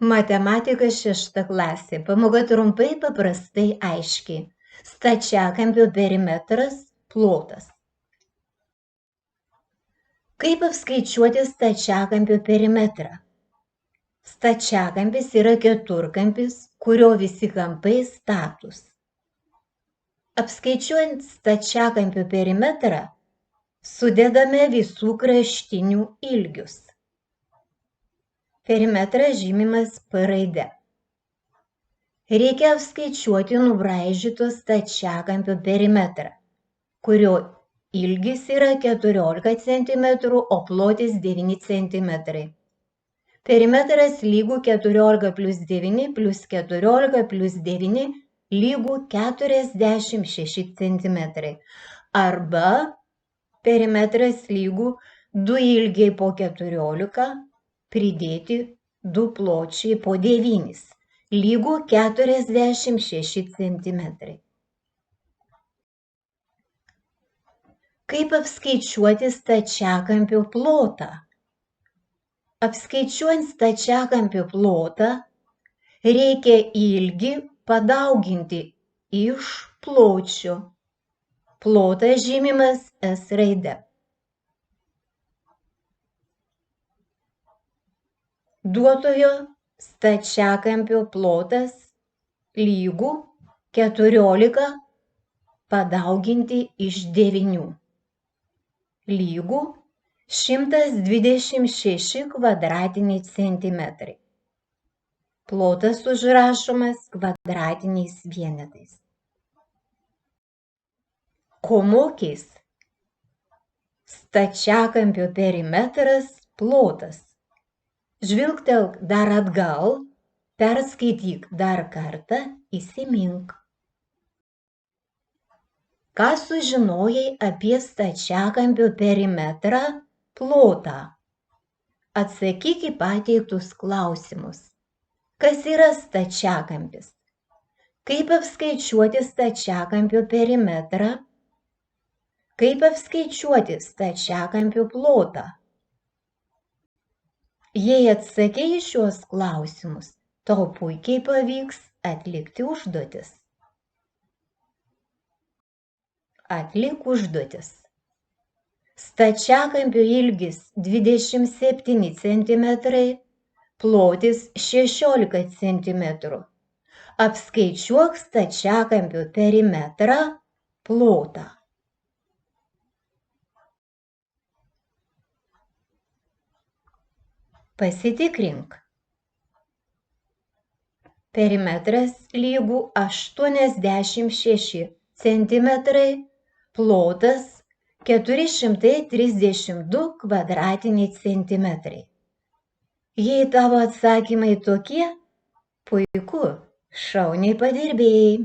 Matematika 6 klasė. Pamoka trumpai, paprastai, aiškiai. Stačiakampio perimetras – plotas. Kaip apskaičiuoti stačiakampio perimetrą? Stačiakampis yra keturkampis, kurio visi kampai statūs. Apskaičiuojant stačiakampio perimetrą, sudedame visų kraštinių ilgius. Perimetras žymimas P raide. Reikia apskaičiuoti nubraižyto stačiakampio perimetrą, kurio ilgis yra 14 cm, o plotis 9 cm. Perimetras lygu 14 plus 9 plus 14 plus 9 lygu 46 cm. Arba perimetras lygu 2 ilgiai po 14 pridėti 2 pločiai po 9 lygu 46 cm. Kaip apskaičiuoti stačiakampio plotą? Apskaičiuojant stačiakampio plotą, reikia ilgį padauginti iš pločio. Plotas žymimas S raide. Duotojo stačiakampio plotas lygu 14 padauginti iš 9 lygu 126 kvadratiniai centimetrai. Plotas užrašomas kvadratiniais vienetais. Ko mokys? Stačiakampio perimetras – plotas. Žvilgtelk dar atgal, perskaityk dar kartą, įsimink. Ką sužinojai apie stačiakampio perimetrą – plotą? Atsakyk į pateiktus klausimus. Kas yra stačiakampis? Kaip apskaičiuoti stačiakampio perimetrą? Kaip apskaičiuoti stačiakampio plotą? Jei atsakei į šiuos klausimus, tau puikiai pavyks atlikti užduotis. Atlik užduotis. Stačiakampio ilgis 27 cm, plotis 16 cm. Apskaičiuok stačiakampio perimetrą – plotą. Pasitikrink. Perimetras lygu 86 cm, plotas 432 kvadratiniai centimetrai. Jei tavo atsakymai tokie, puiku, šauniai padirbėjai.